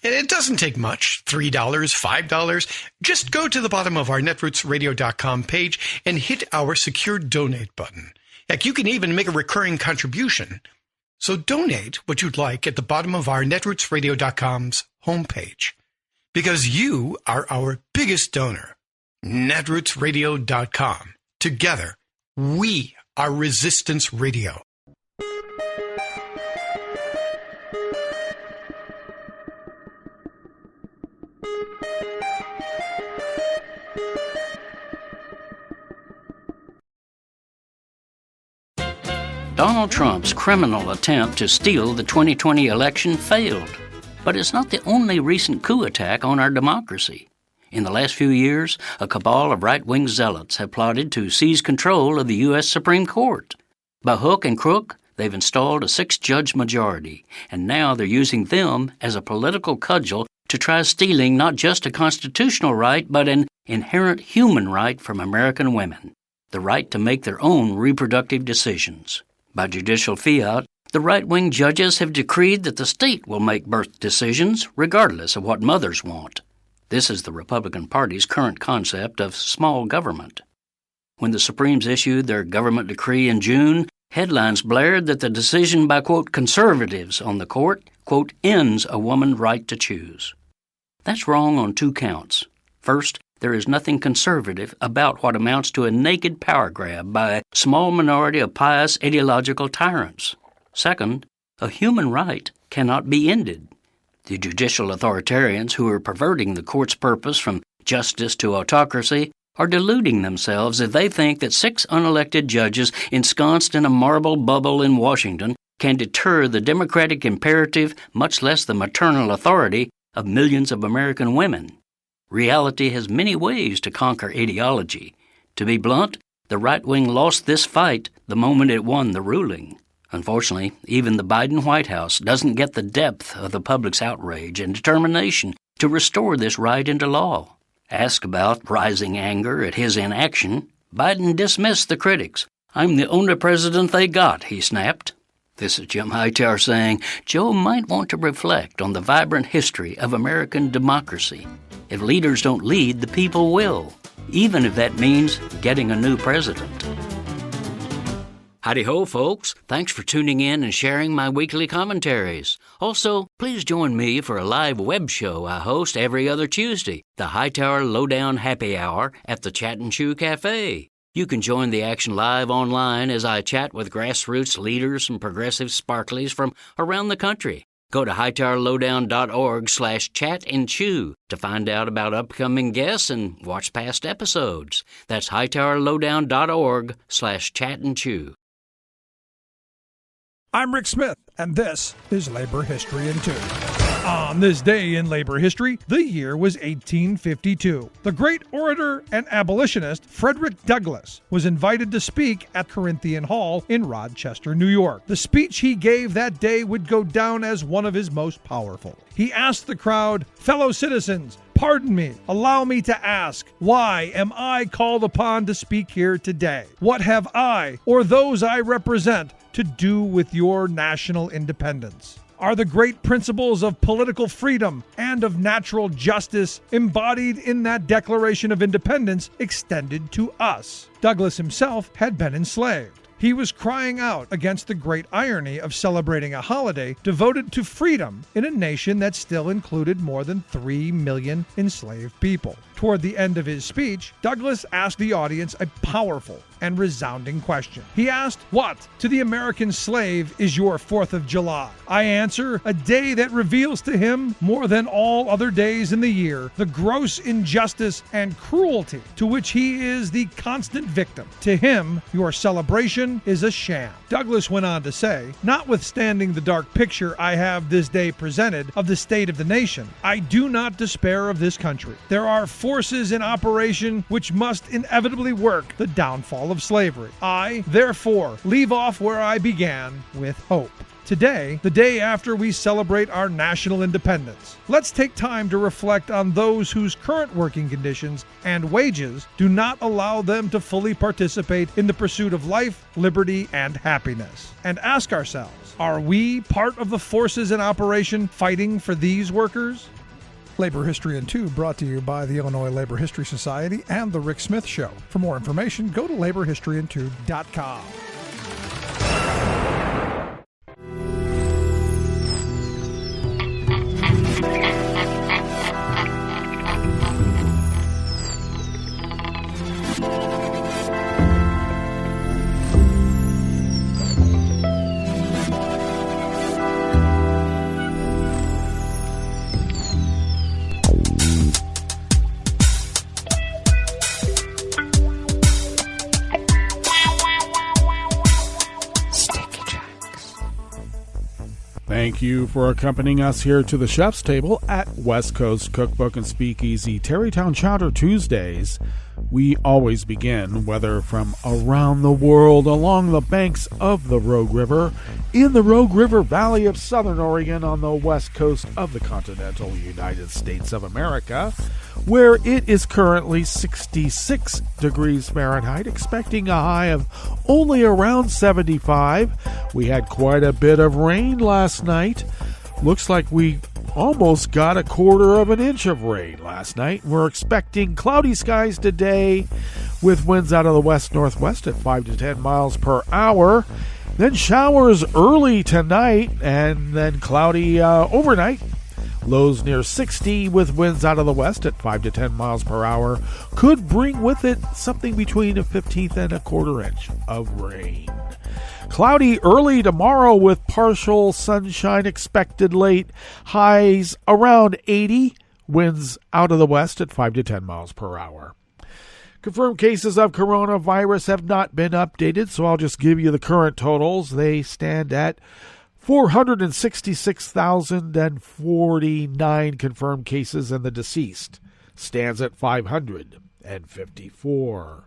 And it doesn't take much, $3, $5. Just go to the bottom of our netrootsradio.com page and hit our secure donate button. Heck, you can even make a recurring contribution. So donate what you'd like at the bottom of our netrootsradio.com's homepage. Because you are our biggest donor. netrootsradio.com. Together, we are Resistance Radio. Donald Trump's criminal attempt to steal the 2020 election failed. But it's not the only recent coup attack on our democracy. In the last few years, a cabal of right-wing zealots have plotted to seize control of the U.S. Supreme Court. By hook and crook, they've installed a 6-judge majority, and now they're using them as a political cudgel to try stealing not just a constitutional right, but an inherent human right from American women, the right to make their own reproductive decisions. By judicial fiat, the right-wing judges have decreed that the state will make birth decisions regardless of what mothers want. This is the Republican Party's current concept of small government. When the Supremes issued their government decree in June, headlines blared that the decision by, quote, conservatives on the court, quote, ends a woman's right to choose. That's wrong on 2 counts. First, there is nothing conservative about what amounts to a naked power grab by a small minority of pious ideological tyrants. Second, a human right cannot be ended. The judicial authoritarians who are perverting the court's purpose from justice to autocracy are deluding themselves if they think that 6 unelected judges ensconced in a marble bubble in Washington can deter the democratic imperative, much less the maternal authority, of millions of American women. Reality has many ways to conquer ideology. To be blunt, the right wing lost this fight the moment it won the ruling. Unfortunately, even the Biden White House doesn't get the depth of the public's outrage and determination to restore this right into law. Asked about rising anger at his inaction, Biden dismissed the critics. "I'm the only president they got," he snapped. This is Jim Hightower saying Joe might want to reflect on the vibrant history of American democracy. If leaders don't lead, the people will, even if that means getting a new president. Howdy-ho, folks. Thanks for tuning in and sharing my weekly commentaries. Also, please join me for a live web show I host every other Tuesday, the Hightower Lowdown Happy Hour at the Chat and Chew Cafe. You can join the action live online as I chat with grassroots leaders and progressive sparklies from around the country. Go to hightowerlowdown.org/chat-and-chew to find out about upcoming guests and watch past episodes. That's hightowerlowdown.org/chat-and-chew. I'm Rick Smith, and this is Labor History in 2. On this day in labor history, the year was 1852. The great orator and abolitionist Frederick Douglass was invited to speak at Corinthian Hall in Rochester, New York. The speech he gave that day would go down as one of his most powerful. He asked the crowd, "Fellow citizens, pardon me, allow me to ask, why am I called upon to speak here today? What have I, or those I represent, to do with your national independence? Are the great principles of political freedom and of natural justice embodied in that Declaration of Independence extended to us?" Douglass himself had been enslaved. He was crying out against the great irony of celebrating a holiday devoted to freedom in a nation that still included more than 3 million enslaved people. Toward the end of his speech, Douglass asked the audience a powerful and resounding question. He asked, "What to the American slave is your 4th of July?" I answer, a day that reveals to him more than all other days in the year the gross injustice and cruelty to which he is the constant victim. To him, your celebration is a sham. Douglas went on to say, "Notwithstanding the dark picture I have this day presented of the state of the nation, I do not despair of this country. There are forces in operation which must inevitably work the downfall of slavery. I, therefore, leave off where I began, with hope." Today, the day after we celebrate our national independence, let's take time to reflect on those whose current working conditions and wages do not allow them to fully participate in the pursuit of life, liberty, and happiness. And ask ourselves, are we part of the forces in operation fighting for these workers? Labor History in 2 brought to you by the Illinois Labor History Society and The Rick Smith Show. For more information, go to laborhistoryin2.com. Thank you for accompanying us here to the chef's table at West Coast Cookbook and Speakeasy Tarrytown Chowder Tuesdays. We always begin, whether from around the world, along the banks of the Rogue River, in the Rogue River Valley of Southern Oregon on the west coast of the continental United States of America, where it is currently 66 degrees Fahrenheit, expecting a high of only around 75. We had quite a bit of rain last night. Looks like we almost got a 1/4 of an inch of rain last night. We're expecting cloudy skies today with winds out of the west-northwest at 5 to 10 miles per hour. Then showers early tonight and then cloudy overnight. Lows near 60 with winds out of the west at 5 to 10 miles per hour. Could bring with it something between a 1/15 and a 1/4 inch of rain. Cloudy early tomorrow with partial sunshine expected late. Highs around 80. Winds out of the west at 5 to 10 miles per hour. Confirmed cases of coronavirus have not been updated, so I'll just give you the current totals. They stand at 466,049 confirmed cases, and the deceased stands at 554.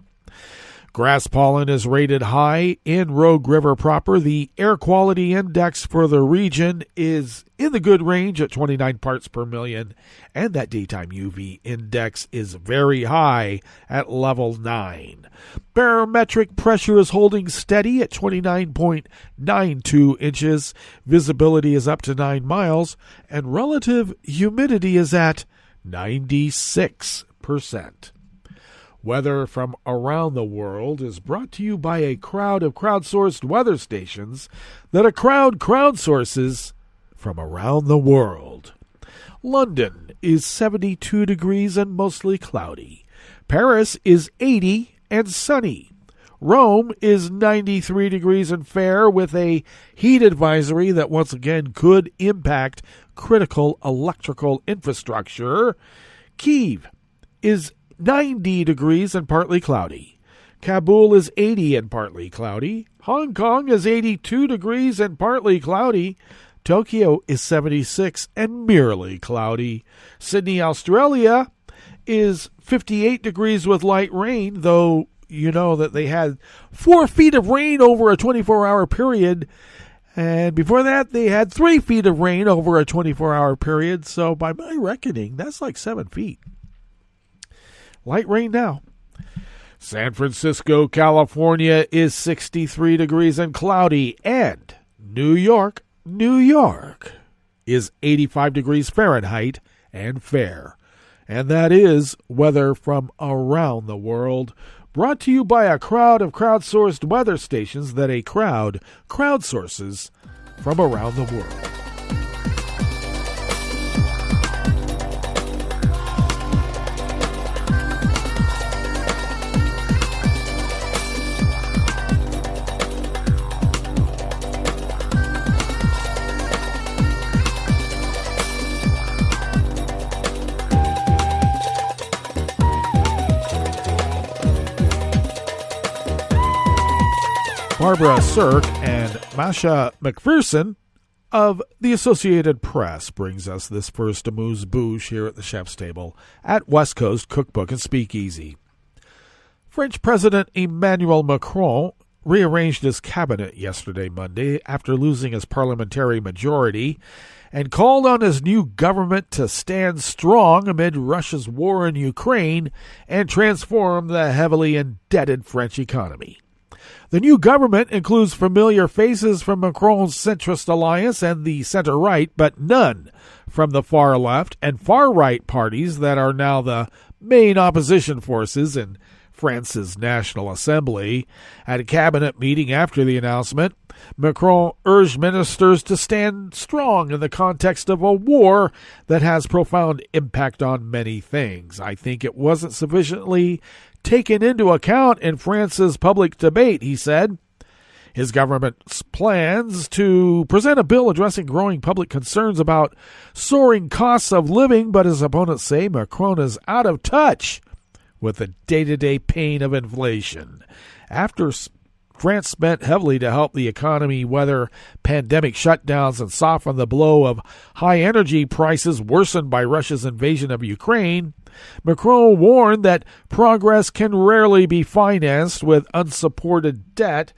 Grass pollen is rated high in Rogue River proper. The air quality index for the region is in the good range at 29 parts per million, and that daytime UV index is very high at level 9. Barometric pressure is holding steady at 29.92 inches. Visibility is up to 9 miles, and relative humidity is at 96%. Weather from around the world is brought to you by a crowd of crowdsourced weather stations that a crowd crowdsources from around the world. London is 72 degrees and mostly cloudy. Paris is 80 and sunny. Rome is 93 degrees and fair with a heat advisory that once again could impact critical electrical infrastructure. Kyiv is 90 degrees and partly cloudy. Kabul is 80 and partly cloudy. Hong Kong is 82 degrees and partly cloudy. Tokyo is 76 and merely cloudy. Sydney, Australia is 58 degrees with light rain, though you know that they had 4 feet of rain over a 24-hour period. And before that, they had 3 feet of rain over a 24-hour period. So by my reckoning, that's like 7 feet. Light rain now. San Francisco, California is 63 degrees and cloudy. And New York is 85 degrees Fahrenheit and fair. And that is weather from around the world, brought to you by a crowd of crowdsourced weather stations that a crowd crowdsources from around the world. Barbara Sirk and Masha McPherson of the Associated Press brings us this first amuse-bouche here at the Chef's Table at West Coast Cookbook and Speakeasy. French President Emmanuel Macron rearranged his cabinet yesterday, Monday, after losing his parliamentary majority, and called on his new government to stand strong amid Russia's war in Ukraine and transform the heavily indebted French economy. The new government includes familiar faces from Macron's centrist alliance and the center-right, but none from the far-left and far-right parties that are now the main opposition forces in France's National Assembly. At a cabinet meeting after the announcement, Macron urged ministers to stand strong in the context of a war that has profound impact on many things. I think it wasn't sufficiently taken into account in France's public debate, he said. His government's plans to present a bill addressing growing public concerns about soaring costs of living, but his opponents say Macron is out of touch with the day-to-day pain of inflation. After France spent heavily to help the economy weather pandemic shutdowns and soften the blow of high energy prices worsened by Russia's invasion of Ukraine, Macron warned that progress can rarely be financed with unsupported debt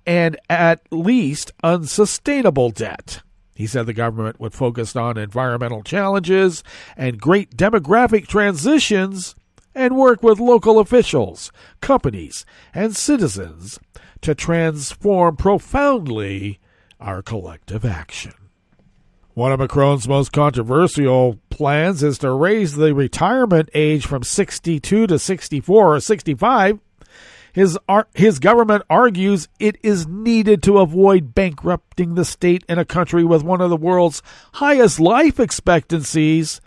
and at least unsustainable debt. He said the government would focus on environmental challenges and great demographic transitions and work with local officials, companies, and citizens to transform profoundly our collective action. One of Macron's most controversial plans is to raise the retirement age from 62 to 64 or 65. His government argues it is needed to avoid bankrupting the state in a country with one of the world's highest life expectancies.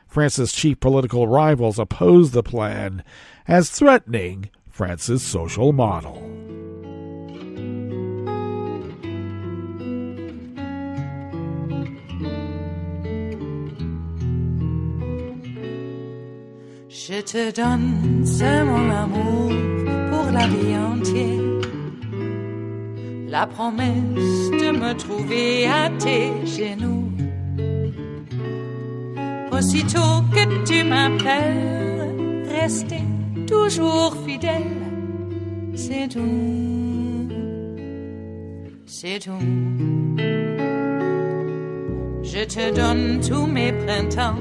France's chief political rivals oppose the plan as threatening France's social model. Je te donne ce mon amour pour la vie entière, la promesse de me trouver à tes genoux. Aussitôt que tu m'appelles, rester toujours fidèle, c'est tout, c'est tout. Je te donne tous mes printemps,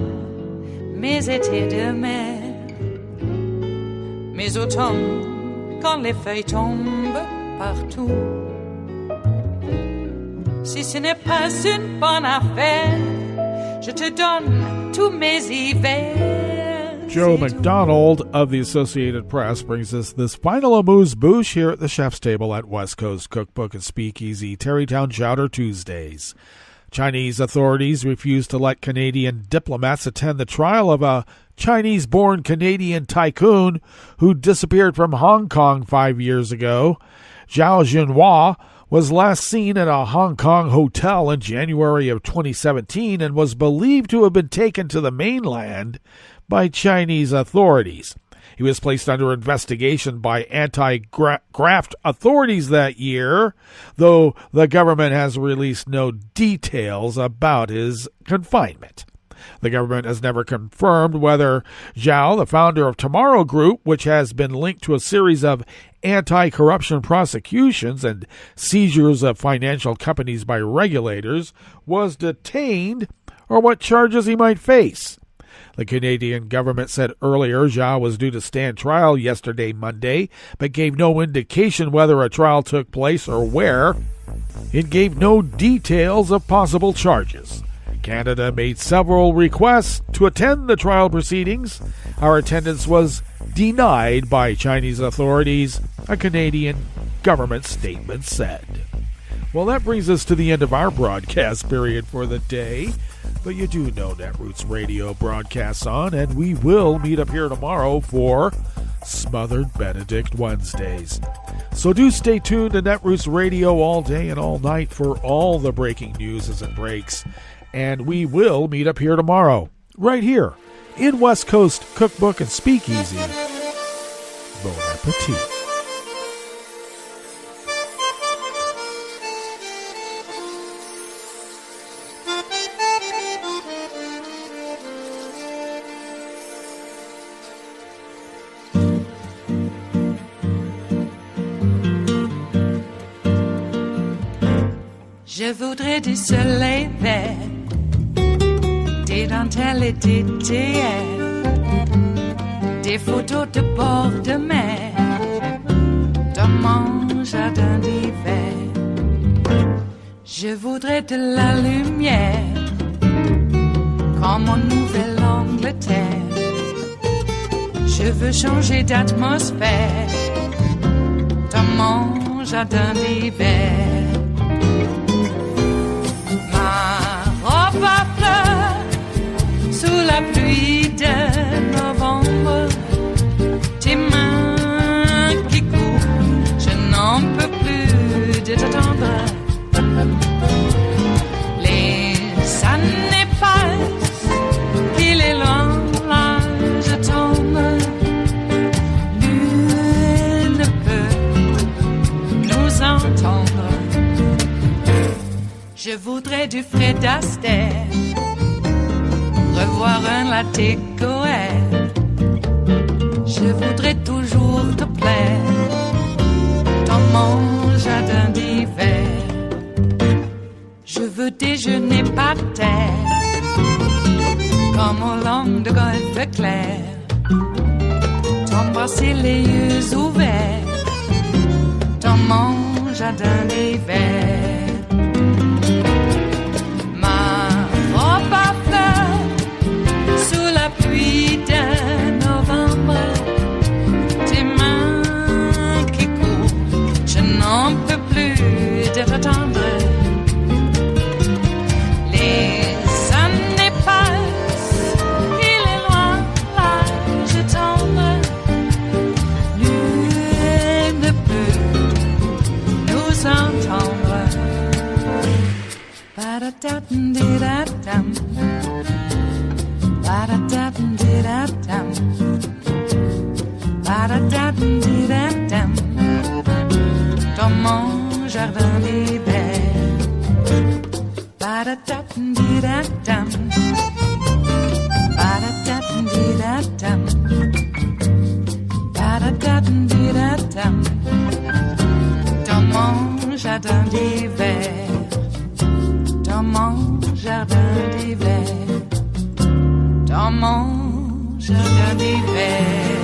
mes étés de mer, mes automnes quand les feuilles tombent partout. Si ce n'est pas une bonne affaire, je te donne tous mes hivers. Joe McDonald of the Associated Press brings us this final amuse-bouche here at the Chef's Table at West Coast Cookbook and Speakeasy, Tarrytown Chowder Tuesdays. Chinese authorities refuse to let Canadian diplomats attend the trial of a Chinese-born Canadian tycoon who disappeared from Hong Kong 5 years ago. Zhao Junhua was last seen at a Hong Kong hotel in January of 2017 and was believed to have been taken to the mainland by Chinese authorities. He was placed under investigation by anti-graft authorities that year, though the government has released no details about his confinement. The government has never confirmed whether Zhao, the founder of Tomorrow Group, which has been linked to a series of anti-corruption prosecutions and seizures of financial companies by regulators, was detained or what charges he might face. The Canadian government said earlier Zhao was due to stand trial yesterday, Monday, but gave no indication whether a trial took place or where. It gave no details of possible charges. Canada made several requests to attend the trial proceedings. Our attendance was denied by Chinese authorities, a Canadian government statement said. Well, that brings us to the end of our broadcast period for the day. But you do know Netroots Radio broadcasts on, and we will meet up here tomorrow for Smothered Benedict Wednesdays. So do stay tuned to Netroots Radio all day and all night for all the breaking news as it breaks. And we will meet up here tomorrow, right here, in West Coast Cookbook and Speakeasy. Bon appetit. Je voudrais du soleil vert, des dentelles et des théières, des photos de bord de mer, dans mon jardin d'hiver. Je voudrais de la lumière, comme en Nouvelle-Angleterre. Je veux changer d'atmosphère, dans mon jardin d'hiver. Ma fleur sous la pluie de novembre, tes mains qui courent, je n'en peux plus de t'attendre. Les années passent, il est loin, là je tombe. Nul ne peut nous entendre. Je voudrais du Fred Astaire, revoir un latte Goer. Je voudrais toujours te plaire dans mon jardin d'hiver. Je veux déjeuner par terre, comme au long de golfe clair, t'embrasser les yeux ouverts dans mon jardin d'hiver. Pluie de novembre, tes mains qui courent, je n'en peux plus de t'attendre. Les années passent, il est loin, là je tombe. Nul ne peut nous entendre. Ba-da-da-dum-di-da-dum. Ba-da-da-dum-di-da-dum. Ba-da-da-dum-di-da-dum. Dans mon jardin d'hiver. Ba-da-da-dum-di-da-dum. Ba-da-da-dum-di-da-dum. Ba-da-da-dum-di-da-dum. Dans mon jardin d'hiver. Dans mon jardin d'hiver. Dans mon jardin d'hiver.